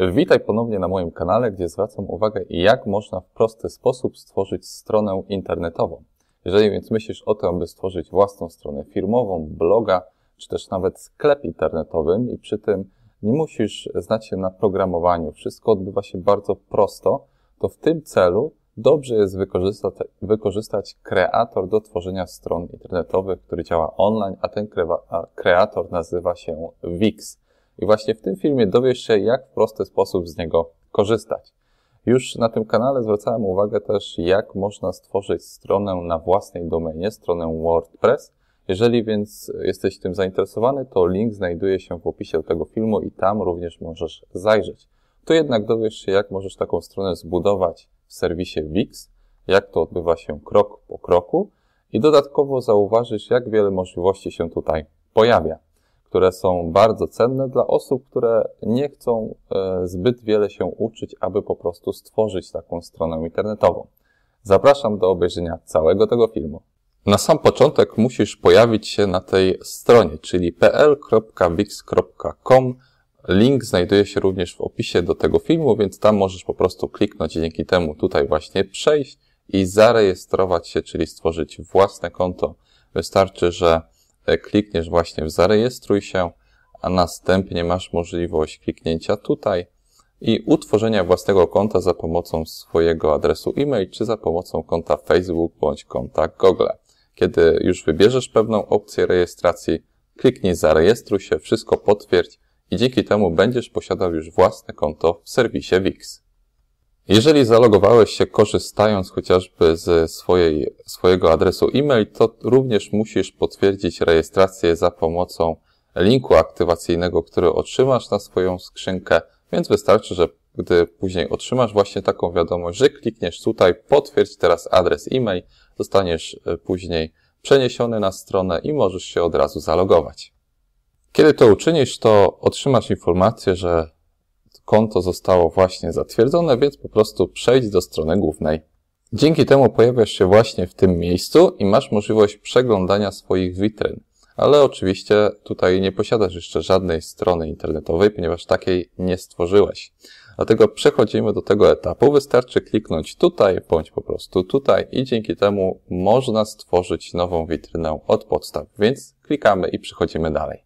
Witaj ponownie na moim kanale, gdzie zwracam uwagę, jak można w prosty sposób stworzyć stronę internetową. Jeżeli więc myślisz o tym, aby stworzyć własną stronę firmową, bloga, czy też nawet sklep internetowy i przy tym nie musisz znać się na programowaniu, wszystko odbywa się bardzo prosto, to w tym celu dobrze jest wykorzystać kreator do tworzenia stron internetowych, który działa online, a ten kreator nazywa się Wix. I właśnie w tym filmie dowiesz się, jak w prosty sposób z niego korzystać. Już na tym kanale zwracałem uwagę też, jak można stworzyć stronę na własnej domenie, stronę WordPress. Jeżeli więc jesteś tym zainteresowany, to link znajduje się w opisie do tego filmu i tam również możesz zajrzeć. Tu jednak dowiesz się, jak możesz taką stronę zbudować w serwisie Wix, jak to odbywa się krok po kroku i dodatkowo zauważysz, jak wiele możliwości się tutaj pojawia, które są bardzo cenne dla osób, które nie chcą zbyt wiele się uczyć, aby po prostu stworzyć taką stronę internetową. Zapraszam do obejrzenia całego tego filmu. Na sam początek musisz pojawić się na tej stronie, czyli pl.wix.com. Link znajduje się również w opisie do tego filmu, więc tam możesz po prostu kliknąć i dzięki temu tutaj właśnie przejść i zarejestrować się, czyli stworzyć własne konto. Wystarczy, że klikniesz właśnie w zarejestruj się, a następnie masz możliwość kliknięcia tutaj i utworzenia własnego konta za pomocą swojego adresu e-mail, czy za pomocą konta Facebook bądź konta Google. Kiedy już wybierzesz pewną opcję rejestracji, kliknij zarejestruj się, wszystko potwierdź i dzięki temu będziesz posiadał już własne konto w serwisie Wix. Jeżeli zalogowałeś się korzystając chociażby z swojego adresu e-mail, to również musisz potwierdzić rejestrację za pomocą linku aktywacyjnego, który otrzymasz na swoją skrzynkę, więc wystarczy, że gdy później otrzymasz właśnie taką wiadomość, że klikniesz tutaj, potwierdź teraz adres e-mail, zostaniesz później przeniesiony na stronę i możesz się od razu zalogować. Kiedy to uczynisz, to otrzymasz informację, że konto zostało właśnie zatwierdzone, więc po prostu przejdź do strony głównej. Dzięki temu pojawiasz się właśnie w tym miejscu i masz możliwość przeglądania swoich witryn. Ale oczywiście tutaj nie posiadasz jeszcze żadnej strony internetowej, ponieważ takiej nie stworzyłeś. Dlatego przechodzimy do tego etapu. Wystarczy kliknąć tutaj, bądź po prostu tutaj i dzięki temu można stworzyć nową witrynę od podstaw. Więc klikamy i przechodzimy dalej.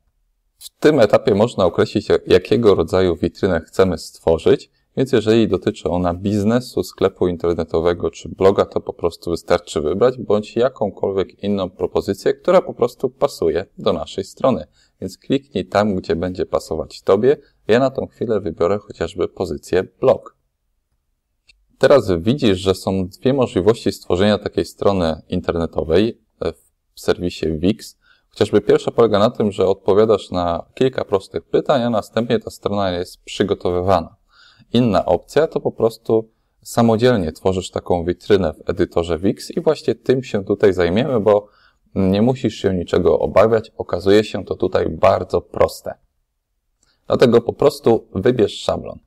W tym etapie można określić, jakiego rodzaju witrynę chcemy stworzyć, więc jeżeli dotyczy ona biznesu, sklepu internetowego czy bloga, to po prostu wystarczy wybrać bądź jakąkolwiek inną propozycję, która po prostu pasuje do naszej strony. Więc kliknij tam, gdzie będzie pasować Tobie. Ja na tą chwilę wybiorę chociażby pozycję blog. Teraz widzisz, że są dwie możliwości stworzenia takiej strony internetowej w serwisie Wix. Chociażby pierwsza polega na tym, że odpowiadasz na kilka prostych pytań, a następnie ta strona jest przygotowywana. Inna opcja to po prostu samodzielnie tworzysz taką witrynę w edytorze Wix i właśnie tym się tutaj zajmiemy, bo nie musisz się niczego obawiać. Okazuje się to tutaj bardzo proste. Dlatego po prostu wybierz szablon.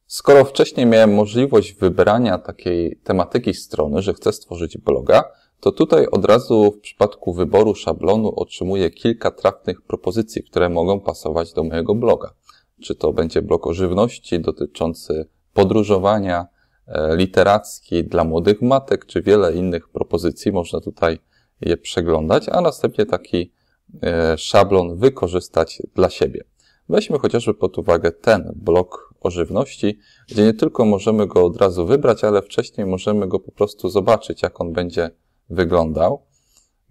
Skoro wcześniej miałem możliwość wybrania takiej tematyki strony, że chcę stworzyć bloga, to tutaj od razu w przypadku wyboru szablonu otrzymuję kilka trafnych propozycji, które mogą pasować do mojego bloga. Czy to będzie blog o żywności dotyczący podróżowania, literacki dla młodych matek, czy wiele innych propozycji. Można tutaj je przeglądać, a następnie taki szablon wykorzystać dla siebie. Weźmy chociażby pod uwagę ten blog o żywności, gdzie nie tylko możemy go od razu wybrać, ale wcześniej możemy go po prostu zobaczyć, jak on będzie wyglądał.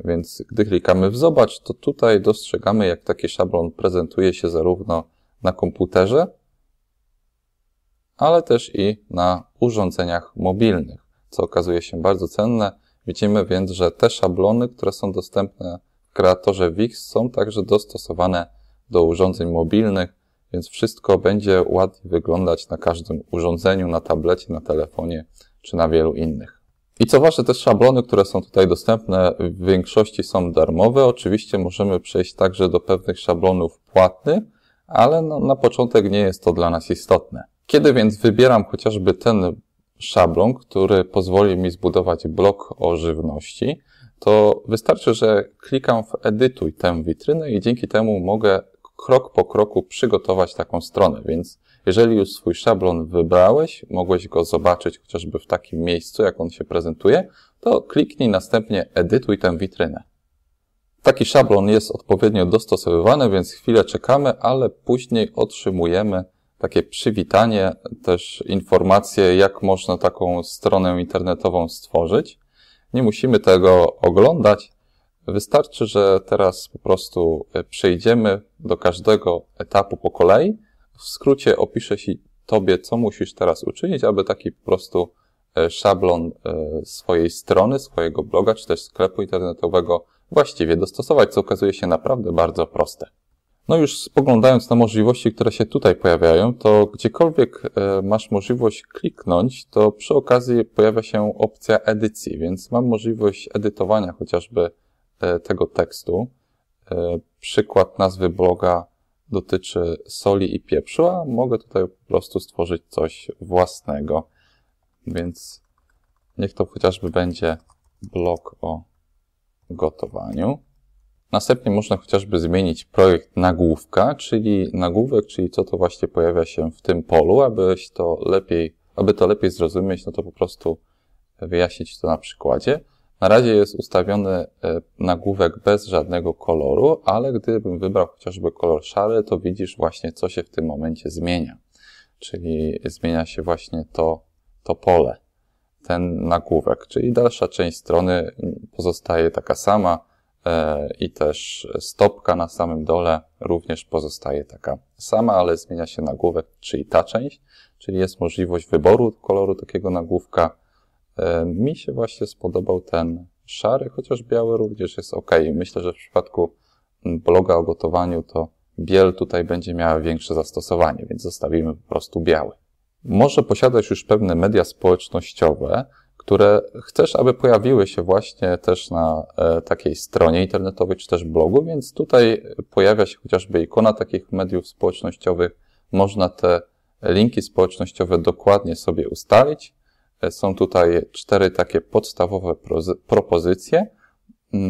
Więc gdy klikamy w zobacz, to tutaj dostrzegamy, jak taki szablon prezentuje się zarówno na komputerze, ale też i na urządzeniach mobilnych, co okazuje się bardzo cenne. Widzimy więc, że te szablony, które są dostępne w kreatorze Wix, są także dostosowane do urządzeń mobilnych, więc wszystko będzie ładnie wyglądać na każdym urządzeniu, na tablecie, na telefonie czy na wielu innych. I co ważne, te szablony, które są tutaj dostępne, w większości są darmowe. Oczywiście możemy przejść także do pewnych szablonów płatnych, ale na początek nie jest to dla nas istotne. Kiedy więc wybieram chociażby ten szablon, który pozwoli mi zbudować blog o żywności, to wystarczy, że klikam w edytuj tę witrynę i dzięki temu mogę krok po kroku przygotować taką stronę. Więc Jeżeli już swój szablon wybrałeś, mogłeś go zobaczyć chociażby w takim miejscu, jak on się prezentuje, to kliknij następnie edytuj tę witrynę. Taki szablon jest odpowiednio dostosowywany, więc chwilę czekamy, ale później otrzymujemy takie przywitanie, też informacje, jak można taką stronę internetową stworzyć. Nie musimy tego oglądać. Wystarczy, że teraz po prostu przejdziemy do każdego etapu po kolei. W skrócie opiszę Tobie, co musisz teraz uczynić, aby taki po prostu szablon swojej strony, swojego bloga, czy też sklepu internetowego właściwie dostosować, co okazuje się naprawdę bardzo proste. No już spoglądając na możliwości, które się tutaj pojawiają, to gdziekolwiek masz możliwość kliknąć, to przy okazji pojawia się opcja edycji, więc mam możliwość edytowania chociażby tego tekstu. Przykład nazwy bloga dotyczy soli i pieprzu, a mogę tutaj po prostu stworzyć coś własnego. Więc niech to chociażby będzie blog o gotowaniu. Następnie można chociażby zmienić projekt nagłówka, czyli nagłówek, czyli co to właśnie pojawia się w tym polu, aby to lepiej zrozumieć, no to po prostu wyjaśnić to na przykładzie. Na razie jest ustawiony nagłówek bez żadnego koloru, ale gdybym wybrał chociażby kolor szary, to widzisz właśnie, co się w tym momencie zmienia. Czyli zmienia się właśnie to pole, ten nagłówek, czyli dalsza część strony pozostaje taka sama i też stopka na samym dole również pozostaje taka sama, ale zmienia się nagłówek, czyli ta część, czyli jest możliwość wyboru koloru takiego nagłówka. Mi się właśnie spodobał ten szary, chociaż biały również jest ok. Myślę, że w przypadku bloga o gotowaniu to biel tutaj będzie miała większe zastosowanie, więc zostawimy po prostu biały. Może posiadasz już pewne media społecznościowe, które chcesz, aby pojawiły się właśnie też na takiej stronie internetowej, czy też blogu, więc tutaj pojawia się chociażby ikona takich mediów społecznościowych. Można te linki społecznościowe dokładnie sobie ustalić. Są tutaj 4 takie podstawowe propozycje,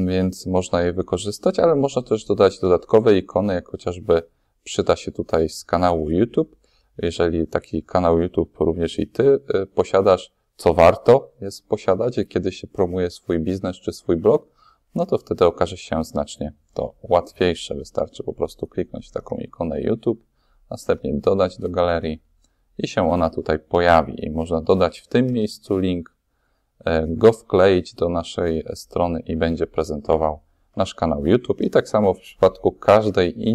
więc można je wykorzystać, ale można też dodać dodatkowe ikony, jak chociażby przyda się tutaj z kanału YouTube. Jeżeli taki kanał YouTube również i Ty posiadasz, co warto jest posiadać, kiedy się promuje swój biznes czy swój blog, no to wtedy okaże się znacznie to łatwiejsze. Wystarczy po prostu kliknąć taką ikonę YouTube, następnie dodać do galerii i się ona tutaj pojawi. I można dodać w tym miejscu link, go wkleić do naszej strony i będzie prezentował nasz kanał YouTube. I tak samo w przypadku każdej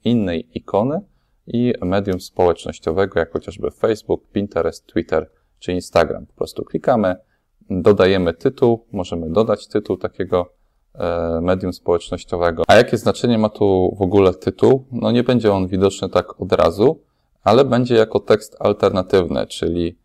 innej ikony i medium społecznościowego, jak chociażby Facebook, Pinterest, Twitter czy Instagram. Po prostu klikamy, dodajemy tytuł, możemy dodać tytuł takiego medium społecznościowego. A jakie znaczenie ma tu w ogóle tytuł? No nie będzie on widoczny tak od razu, ale będzie jako tekst alternatywny, czyli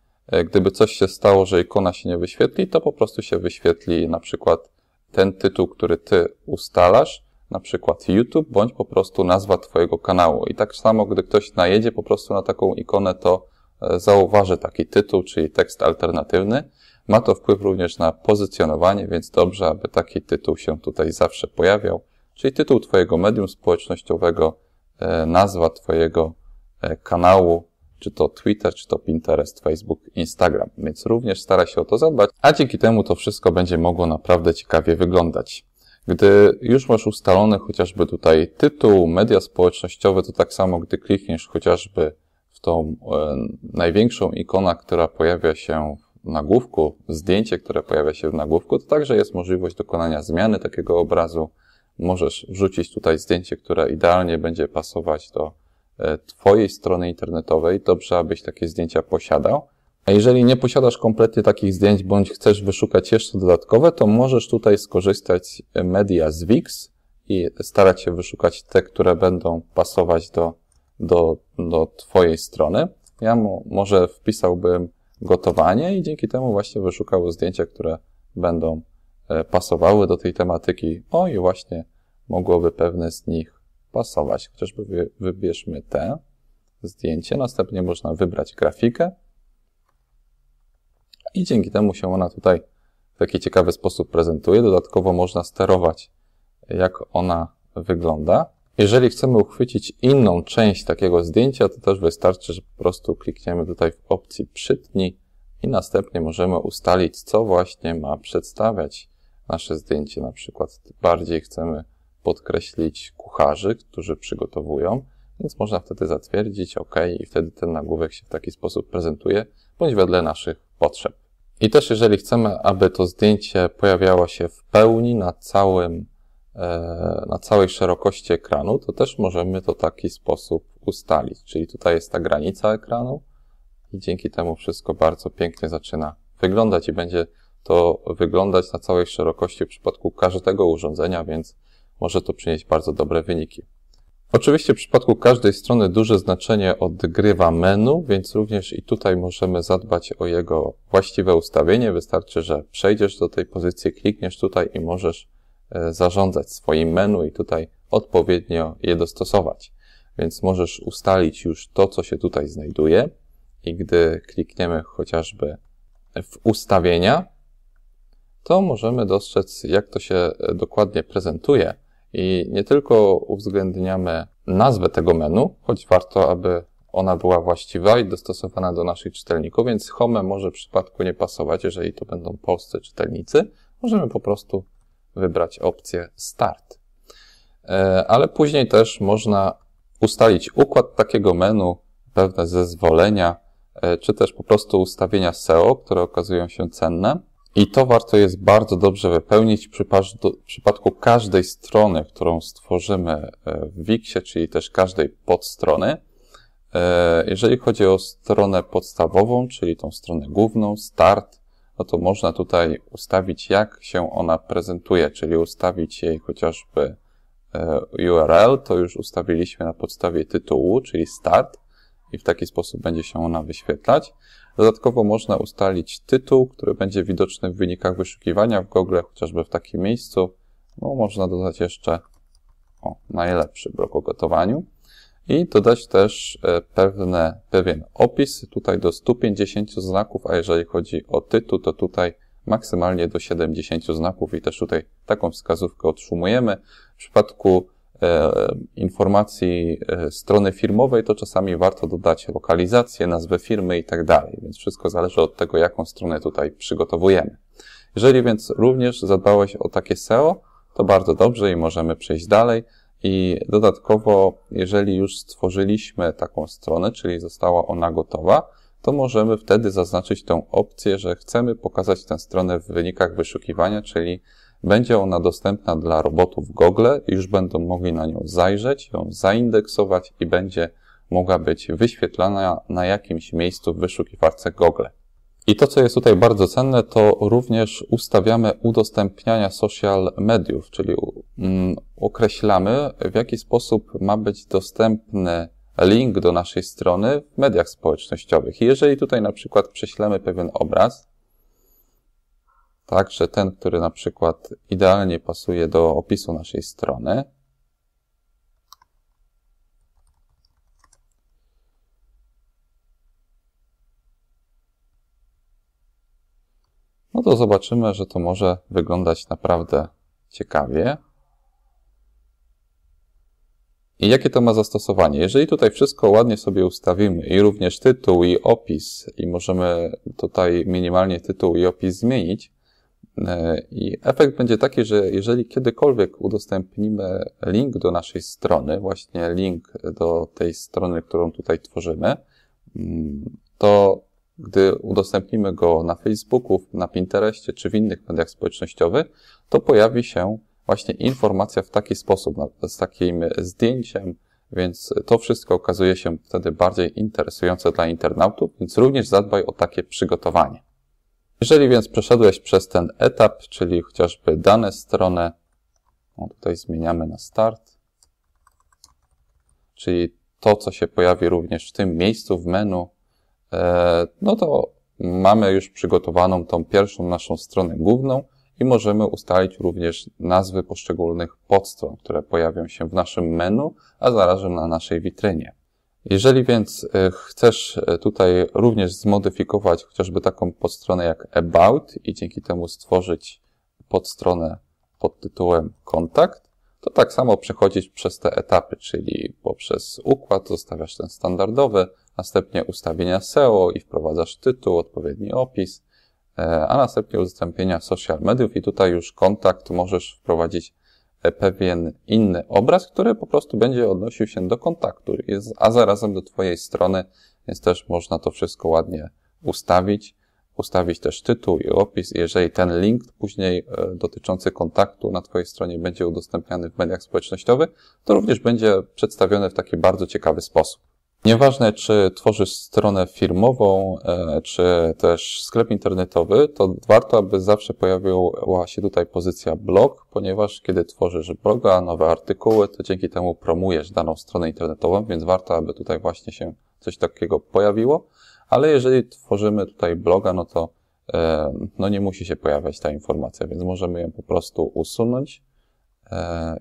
gdyby coś się stało, że ikona się nie wyświetli, to po prostu się wyświetli na przykład ten tytuł, który Ty ustalasz, na przykład YouTube, bądź po prostu nazwa Twojego kanału. I tak samo, gdy ktoś najedzie po prostu na taką ikonę, to zauważy taki tytuł, czyli tekst alternatywny. Ma to wpływ również na pozycjonowanie, więc dobrze, aby taki tytuł się tutaj zawsze pojawiał. Czyli tytuł Twojego medium społecznościowego, nazwa Twojego kanału, czy to Twitter, czy to Pinterest, Facebook, Instagram. Więc również staraj się o to zadbać, a dzięki temu to wszystko będzie mogło naprawdę ciekawie wyglądać. Gdy już masz ustalony chociażby tutaj tytuł, media społecznościowe, to tak samo, gdy klikniesz chociażby w tą największą ikonę, która pojawia się w nagłówku, zdjęcie, które pojawia się w nagłówku, to także jest możliwość dokonania zmiany takiego obrazu. Możesz wrzucić tutaj zdjęcie, które idealnie będzie pasować do Twojej strony internetowej. Dobrze, abyś takie zdjęcia posiadał. A jeżeli nie posiadasz kompletnie takich zdjęć, bądź chcesz wyszukać jeszcze dodatkowe, to możesz tutaj skorzystać z media z Wix i starać się wyszukać te, które będą pasować do Twojej strony. Ja może wpisałbym gotowanie i dzięki temu właśnie wyszukał zdjęcia, które będą pasowały do tej tematyki. O i właśnie mogłoby pewne z nich pasować. Chociażby wybierzmy te zdjęcie. Następnie można wybrać grafikę i dzięki temu się ona tutaj w taki ciekawy sposób prezentuje. Dodatkowo można sterować, jak ona wygląda. Jeżeli chcemy uchwycić inną część takiego zdjęcia, to też wystarczy, że po prostu klikniemy tutaj w opcji przytnij i następnie możemy ustalić, co właśnie ma przedstawiać nasze zdjęcie. Na przykład bardziej chcemy podkreślić kucharzy, którzy przygotowują, więc można wtedy zatwierdzić OK i wtedy ten nagłówek się w taki sposób prezentuje, bądź wedle naszych potrzeb. I też jeżeli chcemy, aby to zdjęcie pojawiało się w pełni na całej szerokości ekranu, to też możemy to w taki sposób ustalić. Czyli tutaj jest ta granica ekranu i dzięki temu wszystko bardzo pięknie zaczyna wyglądać i będzie to wyglądać na całej szerokości w przypadku każdego urządzenia, więc może to przynieść bardzo dobre wyniki. Oczywiście w przypadku każdej strony duże znaczenie odgrywa menu, więc również i tutaj możemy zadbać o jego właściwe ustawienie. Wystarczy, że przejdziesz do tej pozycji, klikniesz tutaj i możesz zarządzać swoim menu i tutaj odpowiednio je dostosować. Więc możesz ustalić już to, co się tutaj znajduje i gdy klikniemy chociażby w ustawienia, to możemy dostrzec, jak to się dokładnie prezentuje. I nie tylko uwzględniamy nazwę tego menu, choć warto, aby ona była właściwa i dostosowana do naszych czytelników, więc home może w przypadku nie pasować, jeżeli to będą polscy czytelnicy. Możemy po prostu wybrać opcję Start. Ale później też można ustalić układ takiego menu, pewne zezwolenia, czy też po prostu ustawienia SEO, które okazują się cenne. I to warto jest bardzo dobrze wypełnić w przypadku każdej strony, którą stworzymy w Wixie, czyli też każdej podstrony. Jeżeli chodzi o stronę podstawową, czyli tą stronę główną, Start, no to można tutaj ustawić, jak się ona prezentuje, czyli ustawić jej chociażby URL, to już ustawiliśmy na podstawie tytułu, czyli Start i w taki sposób będzie się ona wyświetlać. Dodatkowo można ustalić tytuł, który będzie widoczny w wynikach wyszukiwania w Google, chociażby w takim miejscu. No, można dodać jeszcze najlepszy blog o gotowaniu i dodać też pewien opis, tutaj do 150 znaków, a jeżeli chodzi o tytuł, to tutaj maksymalnie do 70 znaków i też tutaj taką wskazówkę otrzymujemy. W przypadku informacji strony firmowej, to czasami warto dodać lokalizację, nazwę firmy i tak dalej, więc wszystko zależy od tego, jaką stronę tutaj przygotowujemy. Jeżeli więc również zadbałeś o takie SEO, to bardzo dobrze i możemy przejść dalej. I dodatkowo, jeżeli już stworzyliśmy taką stronę, czyli została ona gotowa, to możemy wtedy zaznaczyć tę opcję, że chcemy pokazać tę stronę w wynikach wyszukiwania, czyli będzie ona dostępna dla robotów Google, już będą mogli na nią zajrzeć, ją zaindeksować i będzie mogła być wyświetlana na jakimś miejscu w wyszukiwarce Google. I to, co jest tutaj bardzo cenne, to również ustawiamy udostępniania social mediów, czyli określamy, w jaki sposób ma być dostępny link do naszej strony w mediach społecznościowych. I jeżeli tutaj na przykład prześlemy pewien obraz, także ten, który na przykład idealnie pasuje do opisu naszej strony, no to zobaczymy, że to może wyglądać naprawdę ciekawie. I jakie to ma zastosowanie? Jeżeli tutaj wszystko ładnie sobie ustawimy i również tytuł i opis i możemy tutaj minimalnie tytuł i opis zmienić i efekt będzie taki, że jeżeli kiedykolwiek udostępnimy link do naszej strony, właśnie link do tej strony, którą tutaj tworzymy, to gdy udostępnimy go na Facebooku, na Pinterestie czy w innych mediach społecznościowych, to pojawi się właśnie informacja w taki sposób, z takim zdjęciem, więc to wszystko okazuje się wtedy bardziej interesujące dla internautów, więc również zadbaj o takie przygotowanie. Jeżeli więc przeszedłeś przez ten etap, czyli chociażby dane stronę, tutaj zmieniamy na Start, czyli to, co się pojawi również w tym miejscu w menu, no to mamy już przygotowaną tą pierwszą naszą stronę główną i możemy ustalić również nazwy poszczególnych podstron, które pojawią się w naszym menu, a zarazem na naszej witrynie. Jeżeli więc chcesz tutaj również zmodyfikować chociażby taką podstronę jak About i dzięki temu stworzyć podstronę pod tytułem Kontakt, to tak samo przechodzić przez te etapy, czyli poprzez układ zostawiasz ten standardowy, następnie ustawienia SEO i wprowadzasz tytuł, odpowiedni opis, a następnie udostępnienia social mediów i tutaj już kontakt możesz wprowadzić pewien inny obraz, który po prostu będzie odnosił się do kontaktu, a zarazem do Twojej strony, więc też można to wszystko ładnie ustawić też tytuł i opis. Jeżeli ten link później dotyczący kontaktu na Twojej stronie będzie udostępniany w mediach społecznościowych, to również będzie przedstawiony w taki bardzo ciekawy sposób. Nieważne, czy tworzysz stronę firmową, czy też sklep internetowy, to warto, aby zawsze pojawiła się tutaj pozycja blog, ponieważ kiedy tworzysz bloga, nowe artykuły, to dzięki temu promujesz daną stronę internetową, więc warto, aby tutaj właśnie się coś takiego pojawiło. Ale jeżeli tworzymy tutaj bloga, no to nie musi się pojawiać ta informacja, więc możemy ją po prostu usunąć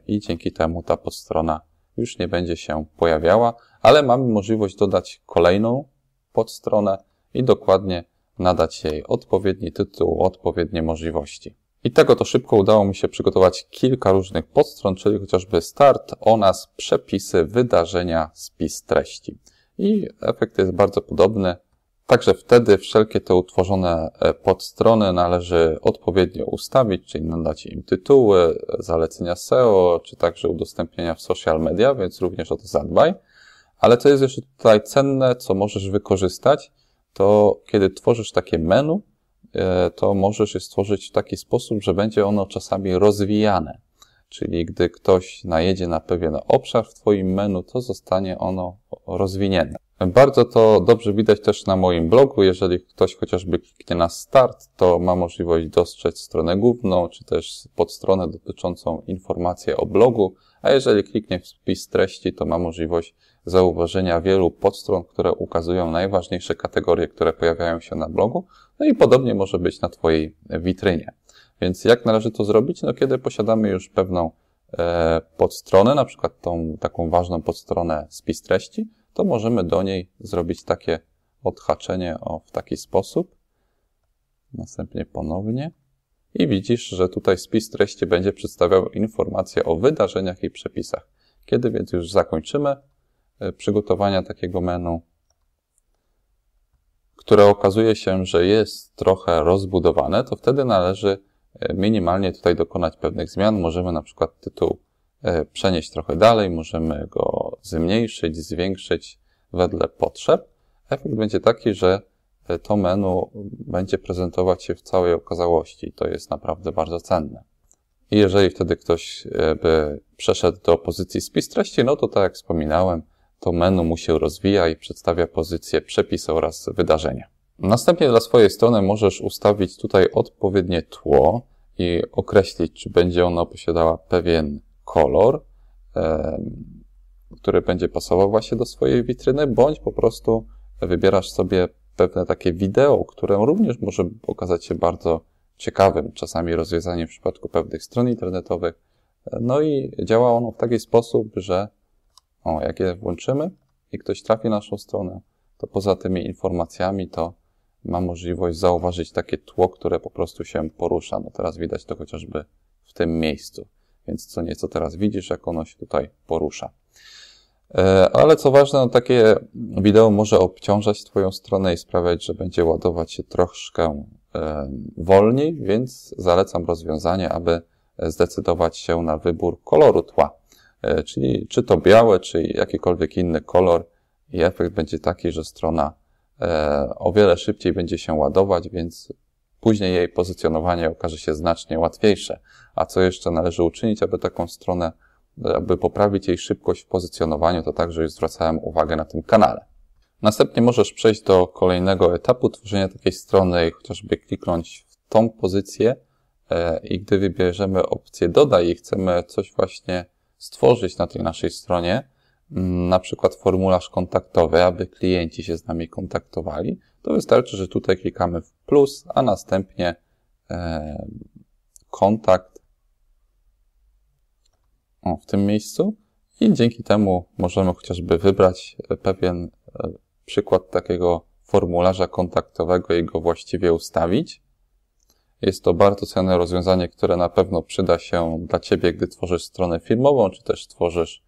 i dzięki temu ta podstrona już nie będzie się pojawiała, ale mamy możliwość dodać kolejną podstronę i dokładnie nadać jej odpowiedni tytuł, odpowiednie możliwości. I tego to szybko udało mi się przygotować kilka różnych podstron, czyli chociażby start, o nas, przepisy, wydarzenia, spis treści. I efekt jest bardzo podobny. Także wtedy wszelkie te utworzone podstrony należy odpowiednio ustawić, czyli nadać im tytuły, zalecenia SEO, czy także udostępnienia w social media, więc również o to zadbaj. Ale co jest jeszcze tutaj cenne, co możesz wykorzystać, to kiedy tworzysz takie menu, to możesz je stworzyć w taki sposób, że będzie ono czasami rozwijane. Czyli gdy ktoś najedzie na pewien obszar w Twoim menu, to zostanie ono rozwinięte. Bardzo to dobrze widać też na moim blogu. Jeżeli ktoś chociażby kliknie na start, to ma możliwość dostrzec stronę główną, czy też podstronę dotyczącą informacji o blogu, a jeżeli kliknie w spis treści, to ma możliwość zauważenia wielu podstron, które ukazują najważniejsze kategorie, które pojawiają się na blogu. No i podobnie może być na Twojej witrynie. Więc jak należy to zrobić? No kiedy posiadamy już pewną podstronę, na przykład tą taką ważną podstronę spis treści, to możemy do niej zrobić takie odhaczenie w taki sposób. Następnie ponownie. I widzisz, że tutaj spis treści będzie przedstawiał informacje o wydarzeniach i przepisach. Kiedy więc już zakończymy przygotowania takiego menu, które okazuje się, że jest trochę rozbudowane, to wtedy należy minimalnie tutaj dokonać pewnych zmian. Możemy na przykład tytuł przenieść trochę dalej, możemy go zmniejszyć, zwiększyć wedle potrzeb. Efekt będzie taki, że to menu będzie prezentować się w całej okazałości. To jest naprawdę bardzo cenne. I jeżeli wtedy ktoś by przeszedł do pozycji spis treści, no to tak jak wspominałem, to menu mu się rozwija i przedstawia pozycję przepisy oraz wydarzenia. Następnie dla swojej strony możesz ustawić tutaj odpowiednie tło i określić, czy będzie ono posiadała pewien kolor, który będzie pasował właśnie do swojej witryny, bądź po prostu wybierasz sobie pewne takie wideo, które również może okazać się bardzo ciekawym czasami rozwiązaniem w przypadku pewnych stron internetowych. No i działa ono w taki sposób, że jak je włączymy i ktoś trafi na naszą stronę, to poza tymi informacjami to ma możliwość zauważyć takie tło, które po prostu się porusza. No teraz widać to chociażby w tym miejscu. Więc co nieco teraz widzisz, jak ono się tutaj porusza. Ale co ważne, no takie wideo może obciążać Twoją stronę i sprawiać, że będzie ładować się troszkę wolniej, więc zalecam rozwiązanie, aby zdecydować się na wybór koloru tła. Czyli czy to białe, czy jakikolwiek inny kolor i efekt będzie taki, że strona o wiele szybciej będzie się ładować, więc później jej pozycjonowanie okaże się znacznie łatwiejsze. A co jeszcze należy uczynić, aby taką stronę, aby poprawić jej szybkość w pozycjonowaniu, to także już zwracałem uwagę na tym kanale. Następnie możesz przejść do kolejnego etapu tworzenia takiej strony i chociażby kliknąć w tą pozycję i gdy wybierzemy opcję dodaj i chcemy coś właśnie stworzyć na tej naszej stronie, na przykład formularz kontaktowy, aby klienci się z nami kontaktowali, to wystarczy, że tutaj klikamy w plus, a następnie kontakt w tym miejscu i dzięki temu możemy chociażby wybrać pewien przykład takiego formularza kontaktowego i go właściwie ustawić. Jest to bardzo cenne rozwiązanie, które na pewno przyda się dla Ciebie, gdy tworzysz stronę firmową, czy też tworzysz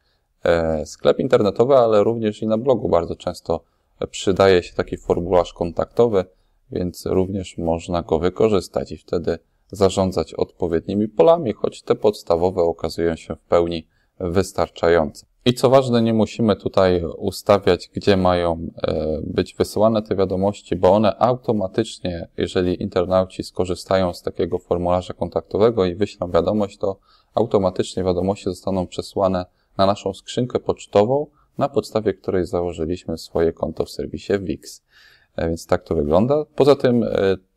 sklep internetowy, ale również i na blogu bardzo często przydaje się taki formularz kontaktowy, więc również można go wykorzystać i wtedy zarządzać odpowiednimi polami, choć te podstawowe okazują się w pełni wystarczające. I co ważne, nie musimy tutaj ustawiać, gdzie mają być wysyłane te wiadomości, bo one automatycznie, jeżeli internauci skorzystają z takiego formularza kontaktowego i wyślą wiadomość, to automatycznie wiadomości zostaną przesłane na naszą skrzynkę pocztową, na podstawie której założyliśmy swoje konto w serwisie Wix. Więc tak to wygląda. Poza tym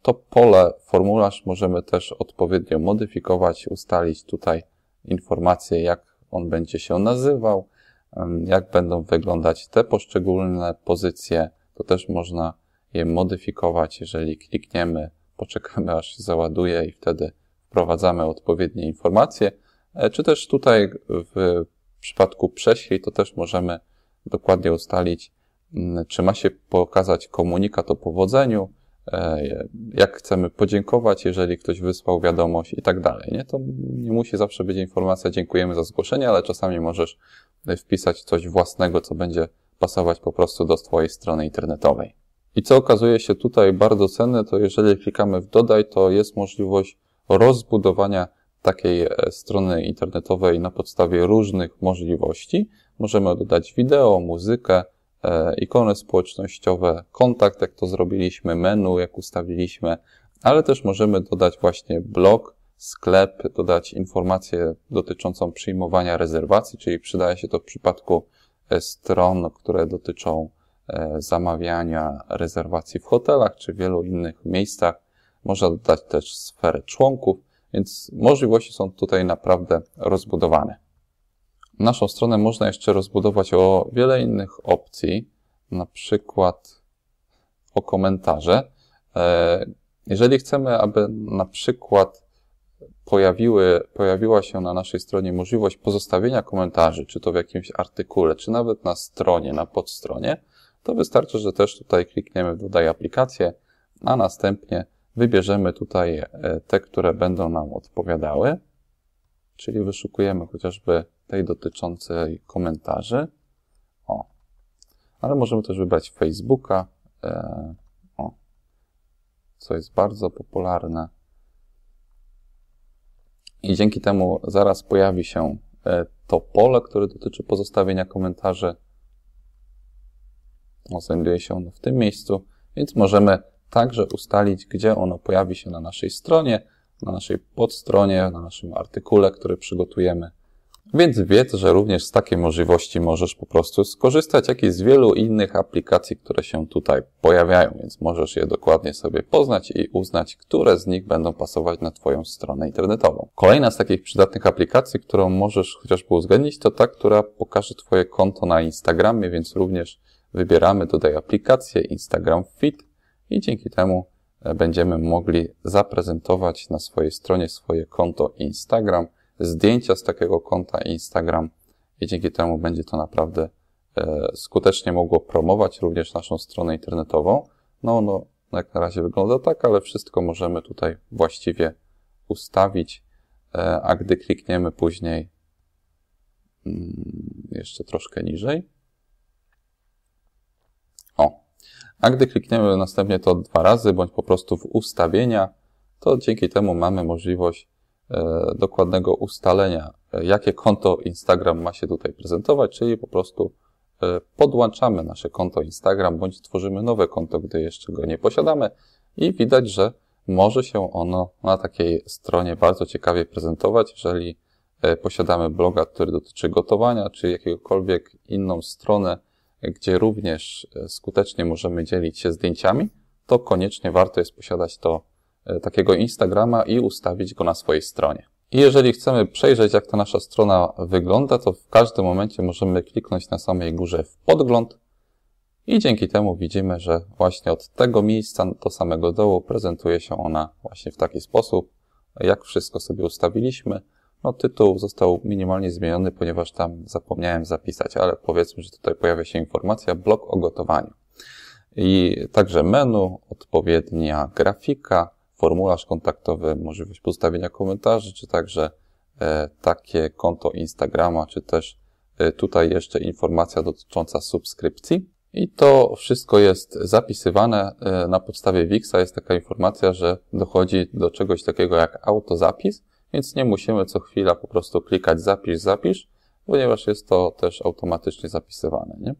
to pole, formularz możemy też odpowiednio modyfikować, ustalić tutaj informacje, jak on będzie się nazywał, jak będą wyglądać te poszczególne pozycje. To też można je modyfikować, jeżeli klikniemy, poczekamy aż się załaduje i wtedy wprowadzamy odpowiednie informacje. Czy też tutaj w przypadku prześlij to też możemy dokładnie ustalić, czy ma się pokazać komunikat o powodzeniu, jak chcemy podziękować, jeżeli ktoś wysłał wiadomość i tak dalej. Nie? To nie musi zawsze być informacja dziękujemy za zgłoszenie, ale czasami możesz wpisać coś własnego, co będzie pasować po prostu do Twojej strony internetowej. I co okazuje się tutaj bardzo cenne, to jeżeli klikamy w dodaj, to jest możliwość rozbudowania takiej strony internetowej na podstawie różnych możliwości. Możemy dodać wideo, muzykę, ikony społecznościowe, kontakt, jak to zrobiliśmy, menu, jak ustawiliśmy, ale też możemy dodać właśnie blog, sklep, dodać informację dotyczącą przyjmowania rezerwacji, czyli przydaje się to w przypadku stron, które dotyczą zamawiania rezerwacji w hotelach czy w wielu innych miejscach. Można dodać też sferę członków, więc możliwości są tutaj naprawdę rozbudowane. Naszą stronę można jeszcze rozbudować o wiele innych opcji, na przykład o komentarze. Jeżeli chcemy, aby na przykład pojawiła się na naszej stronie możliwość pozostawienia komentarzy, czy to w jakimś artykule, czy nawet na stronie, na podstronie, to wystarczy, że też tutaj klikniemy w dodaj aplikację, a następnie wybierzemy tutaj te, które będą nam odpowiadały, czyli wyszukujemy chociażby tej dotyczącej komentarzy. Ale możemy też wybrać Facebooka, co jest bardzo popularne. I dzięki temu zaraz pojawi się to pole, które dotyczy pozostawienia komentarzy. Znajduje się ono w tym miejscu, więc możemy także ustalić, gdzie ono pojawi się na naszej stronie, na naszej podstronie, na naszym artykule, który przygotujemy. Więc wiedz, że również z takiej możliwości możesz po prostu skorzystać, jak i z wielu innych aplikacji, które się tutaj pojawiają, więc możesz je dokładnie sobie poznać i uznać, które z nich będą pasować na Twoją stronę internetową. Kolejna z takich przydatnych aplikacji, którą możesz chociażby uwzględnić, to ta, która pokaże Twoje konto na Instagramie, więc również wybieramy tutaj aplikację Instagram Feed i dzięki temu będziemy mogli zaprezentować na swojej stronie swoje konto Instagram, zdjęcia z takiego konta Instagram i dzięki temu będzie to naprawdę skutecznie mogło promować również naszą stronę internetową. No jak na razie wygląda tak, ale wszystko możemy tutaj właściwie ustawić, a gdy klikniemy później jeszcze troszkę niżej, a gdy klikniemy następnie to 2 razy, bądź po prostu w ustawienia, to dzięki temu mamy możliwość dokładnego ustalenia, jakie konto Instagram ma się tutaj prezentować, czyli po prostu podłączamy nasze konto Instagram, bądź tworzymy nowe konto, gdy jeszcze go nie posiadamy i widać, że może się ono na takiej stronie bardzo ciekawie prezentować, jeżeli posiadamy bloga, który dotyczy gotowania, czy jakiegokolwiek inną stronę, gdzie również skutecznie możemy dzielić się zdjęciami, to koniecznie warto jest posiadać takiego Instagrama i ustawić go na swojej stronie. I jeżeli chcemy przejrzeć, jak ta nasza strona wygląda, to w każdym momencie możemy kliknąć na samej górze w podgląd i dzięki temu widzimy, że właśnie od tego miejsca do samego dołu prezentuje się ona właśnie w taki sposób, jak wszystko sobie ustawiliśmy. Tytuł został minimalnie zmieniony, ponieważ tam zapomniałem zapisać, ale powiedzmy, że tutaj pojawia się informacja blog o gotowaniu. I także menu, odpowiednia grafika, formularz kontaktowy, możliwość postawienia komentarzy, czy także takie konto Instagrama, czy też tutaj jeszcze informacja dotycząca subskrypcji. I to wszystko jest zapisywane na podstawie Wixa. Jest taka informacja, że dochodzi do czegoś takiego jak autozapis, więc nie musimy co chwila po prostu klikać zapisz, ponieważ jest to też automatycznie zapisywane, nie?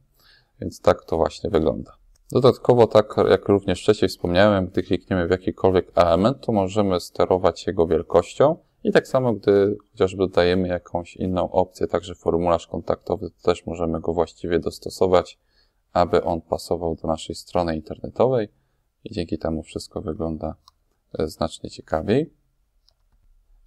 Więc tak to właśnie wygląda. Dodatkowo, tak jak również wcześniej wspomniałem, gdy klikniemy w jakikolwiek element, to możemy sterować jego wielkością i tak samo, gdy chociażby dodajemy jakąś inną opcję, także formularz kontaktowy, to też możemy go właściwie dostosować, aby on pasował do naszej strony internetowej i dzięki temu wszystko wygląda znacznie ciekawiej.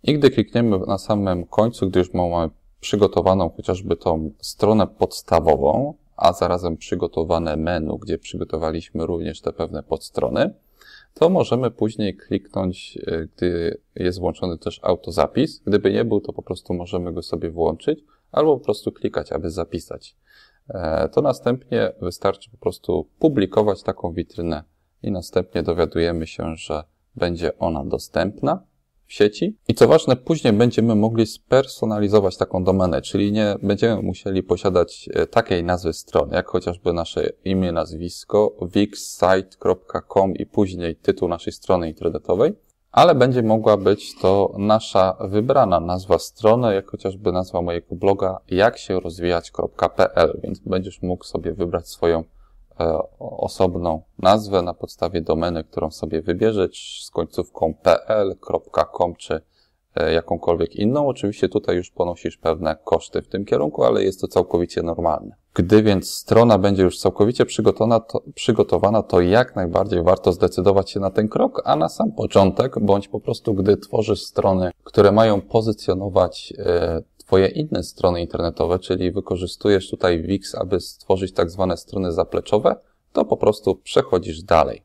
I gdy klikniemy na samym końcu, gdy już mamy przygotowaną chociażby tą stronę podstawową, a zarazem przygotowane menu, gdzie przygotowaliśmy również te pewne podstrony, to możemy później kliknąć, gdy jest włączony też autozapis. Gdyby nie był, to po prostu możemy go sobie włączyć, albo po prostu klikać, aby zapisać. To następnie wystarczy po prostu publikować taką witrynę i następnie dowiadujemy się, że będzie ona dostępna w sieci. I co ważne, później będziemy mogli spersonalizować taką domenę, czyli nie będziemy musieli posiadać takiej nazwy strony, jak chociażby nasze imię, nazwisko, wixsite.com i później tytuł naszej strony internetowej, ale będzie mogła być to nasza wybrana nazwa strony, jak chociażby nazwa mojego bloga jaksierozwijać.pl, więc będziesz mógł sobie wybrać swoją osobną nazwę na podstawie domeny, którą sobie wybierzesz z końcówką .pl, .com czy jakąkolwiek inną. Oczywiście tutaj już ponosisz pewne koszty w tym kierunku, ale jest to całkowicie normalne. Gdy więc strona będzie już całkowicie przygotowana, to jak najbardziej warto zdecydować się na ten krok, a na sam początek, bądź po prostu gdy tworzysz strony, które mają pozycjonować Twoje inne strony internetowe, czyli wykorzystujesz tutaj Wix, aby stworzyć tak zwane strony zapleczowe, to po prostu przechodzisz dalej.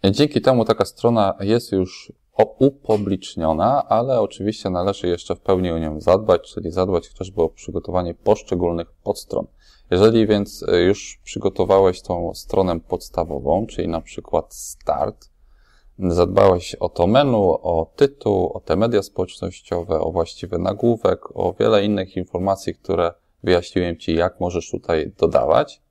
Dzięki temu taka strona jest już upubliczniona, ale oczywiście należy jeszcze w pełni o nią zadbać, czyli zadbać chociażby o przygotowanie poszczególnych podstron. Jeżeli więc już przygotowałeś tą stronę podstawową, czyli na przykład Start, zadbałeś o to menu, o tytuł, o te media społecznościowe, o właściwy nagłówek, o wiele innych informacji, które wyjaśniłem Ci, jak możesz tutaj dodawać,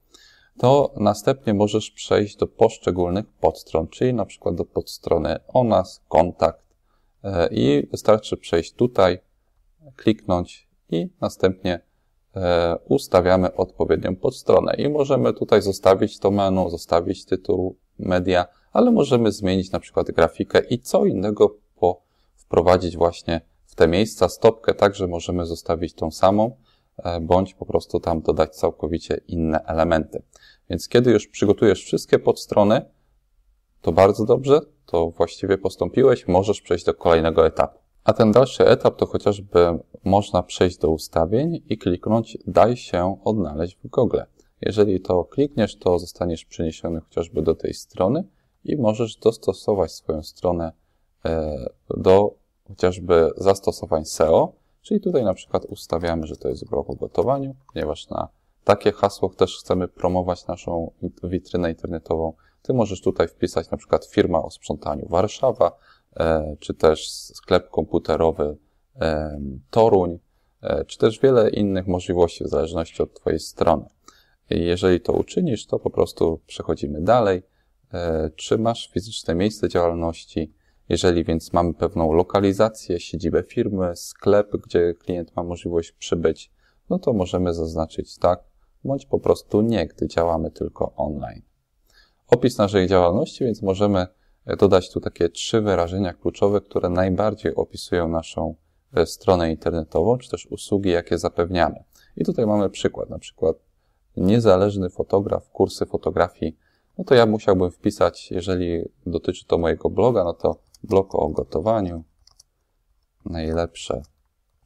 to następnie możesz przejść do poszczególnych podstron, czyli na przykład do podstrony o nas, kontakt i wystarczy przejść tutaj, kliknąć i następnie ustawiamy odpowiednią podstronę i możemy tutaj zostawić to menu, zostawić tytuł media, ale możemy zmienić na przykład grafikę i co innego wprowadzić właśnie w te miejsca. Stopkę także możemy zostawić tą samą, bądź po prostu tam dodać całkowicie inne elementy. Więc kiedy już przygotujesz wszystkie podstrony, to bardzo dobrze, to właściwie postąpiłeś, możesz przejść do kolejnego etapu. A ten dalszy etap to chociażby można przejść do ustawień i kliknąć daj się odnaleźć w Google. Jeżeli to klikniesz, to zostaniesz przeniesiony chociażby do tej strony i możesz dostosować swoją stronę do chociażby zastosowań SEO, czyli tutaj na przykład ustawiamy, że to jest blog o gotowaniu, ponieważ na takie hasło też chcemy promować naszą witrynę internetową. Ty możesz tutaj wpisać na przykład firma o sprzątaniu Warszawa, czy też sklep komputerowy Toruń, czy też wiele innych możliwości w zależności od Twojej strony. I jeżeli to uczynisz, to po prostu przechodzimy dalej. Czy masz fizyczne miejsce działalności? Jeżeli więc mamy pewną lokalizację, siedzibę firmy, sklep, gdzie klient ma możliwość przybyć, no to możemy zaznaczyć tak, bądź po prostu nie, gdy działamy tylko online. Opis naszej działalności, więc możemy dodać tu takie 3 wyrażenia kluczowe, które najbardziej opisują naszą stronę internetową, czy też usługi, jakie zapewniamy. I tutaj mamy przykład, na przykład niezależny fotograf, kursy fotografii. No to ja musiałbym wpisać, jeżeli dotyczy to mojego bloga, no to blog o gotowaniu, najlepsze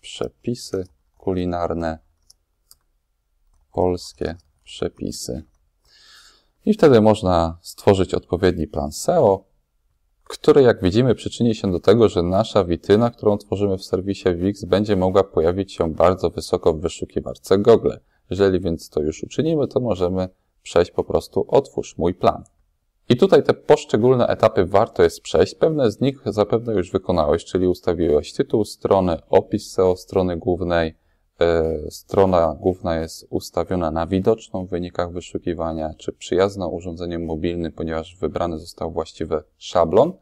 przepisy kulinarne, polskie przepisy. I wtedy można stworzyć odpowiedni plan SEO, który, jak widzimy, przyczyni się do tego, że nasza witryna, którą tworzymy w serwisie Wix, będzie mogła pojawić się bardzo wysoko w wyszukiwarce Google. Jeżeli więc to już uczynimy, to możemy przejść po prostu otwórz mój plan. I tutaj te poszczególne etapy warto jest przejść. Pewne z nich zapewne już wykonałeś, czyli ustawiłeś tytuł strony, opis SEO strony głównej. Strona główna jest ustawiona na widoczną w wynikach wyszukiwania, czy przyjazną urządzeniem mobilnym, ponieważ wybrany został właściwy szablon,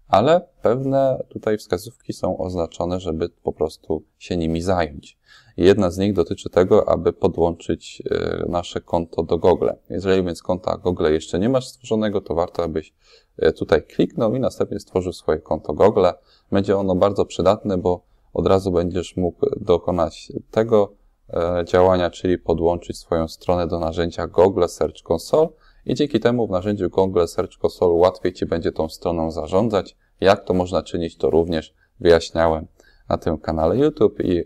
ale pewne tutaj wskazówki są oznaczone, żeby po prostu się nimi zająć. Jedna z nich dotyczy tego, aby podłączyć nasze konto do Google. Jeżeli więc konta Google jeszcze nie masz stworzonego, to warto, abyś tutaj kliknął i następnie stworzył swoje konto Google. Będzie ono bardzo przydatne, bo od razu będziesz mógł dokonać tego działania, czyli podłączyć swoją stronę do narzędzia Google Search Console i dzięki temu w narzędziu Google Search Console łatwiej Ci będzie tą stroną zarządzać. Jak to można czynić, to również wyjaśniałem na tym kanale YouTube i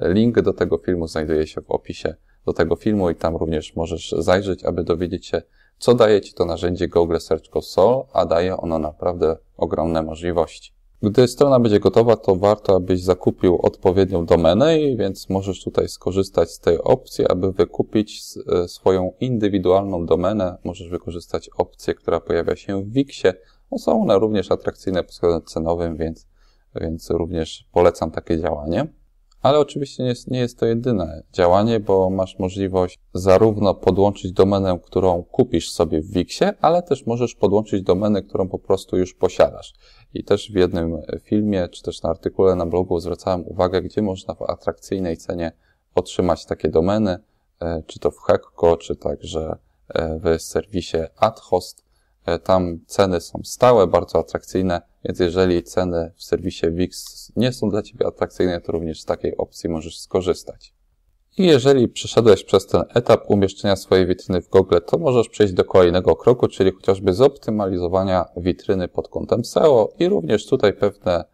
link do tego filmu znajduje się w opisie do tego filmu i tam również możesz zajrzeć, aby dowiedzieć się, co daje Ci to narzędzie Google Search Console, a daje ono naprawdę ogromne możliwości. Gdy strona będzie gotowa, to warto, abyś zakupił odpowiednią domenę, więc możesz tutaj skorzystać z tej opcji, aby wykupić swoją indywidualną domenę. Możesz wykorzystać opcję, która pojawia się w Wixie. Są one również atrakcyjne pod względem cenowym, więc również polecam takie działanie. Ale oczywiście nie jest to jedyne działanie, bo masz możliwość zarówno podłączyć domenę, którą kupisz sobie w Wixie, ale też możesz podłączyć domenę, którą po prostu już posiadasz. I też w jednym filmie, czy też na artykule na blogu zwracałem uwagę, gdzie można w atrakcyjnej cenie otrzymać takie domeny, czy to w Hekko, czy także w serwisie AdHost. Tam ceny są stałe, bardzo atrakcyjne, więc jeżeli ceny w serwisie Wix nie są dla Ciebie atrakcyjne, to również z takiej opcji możesz skorzystać. I jeżeli przeszedłeś przez ten etap umieszczenia swojej witryny w Google, to możesz przejść do kolejnego kroku, czyli chociażby zoptymalizowania witryny pod kątem SEO i również tutaj pewne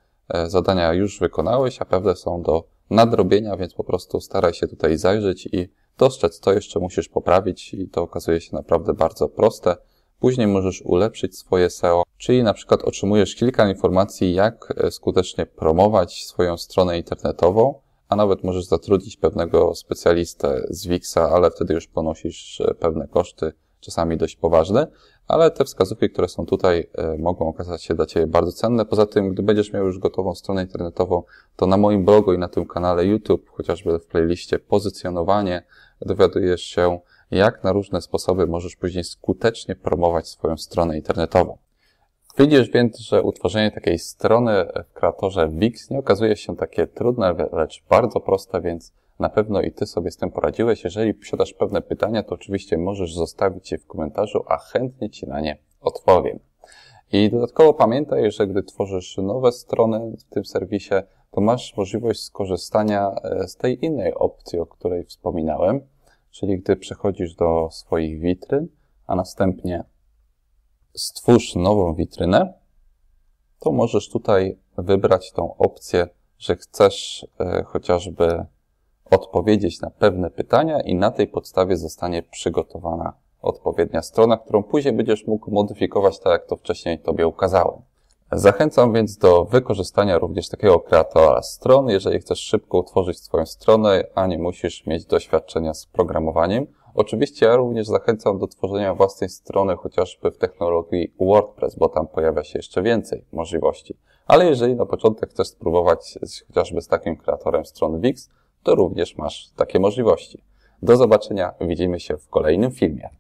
zadania już wykonałeś, a pewne są do nadrobienia, więc po prostu staraj się tutaj zajrzeć i dostrzec, co jeszcze musisz poprawić i to okazuje się naprawdę bardzo proste. Później możesz ulepszyć swoje SEO, czyli na przykład otrzymujesz kilka informacji, jak skutecznie promować swoją stronę internetową, a nawet możesz zatrudnić pewnego specjalistę z Wixa, ale wtedy już ponosisz pewne koszty, czasami dość poważne, ale te wskazówki, które są tutaj, mogą okazać się dla Ciebie bardzo cenne. Poza tym, gdy będziesz miał już gotową stronę internetową, to na moim blogu i na tym kanale YouTube, chociażby w playliście pozycjonowanie, dowiadujesz się, jak na różne sposoby możesz później skutecznie promować swoją stronę internetową. Widzisz więc, że utworzenie takiej strony w kreatorze Wix nie okazuje się takie trudne, lecz bardzo proste, więc na pewno i Ty sobie z tym poradziłeś. Jeżeli posiadasz pewne pytania, to oczywiście możesz zostawić je w komentarzu, a chętnie Ci na nie odpowiem. I dodatkowo pamiętaj, że gdy tworzysz nowe strony w tym serwisie, to masz możliwość skorzystania z tej innej opcji, o której wspominałem, czyli gdy przechodzisz do swoich witryn, a następnie stwórz nową witrynę, to możesz tutaj wybrać tą opcję, że chcesz chociażby odpowiedzieć na pewne pytania i na tej podstawie zostanie przygotowana odpowiednia strona, którą później będziesz mógł modyfikować tak, jak to wcześniej Tobie ukazałem. Zachęcam więc do wykorzystania również takiego kreatora stron, jeżeli chcesz szybko utworzyć swoją stronę, a nie musisz mieć doświadczenia z programowaniem. Oczywiście ja również zachęcam do tworzenia własnej strony, chociażby w technologii WordPress, bo tam pojawia się jeszcze więcej możliwości. Ale jeżeli na początek chcesz spróbować chociażby z takim kreatorem stron Wix, to również masz takie możliwości. Do zobaczenia, widzimy się w kolejnym filmie.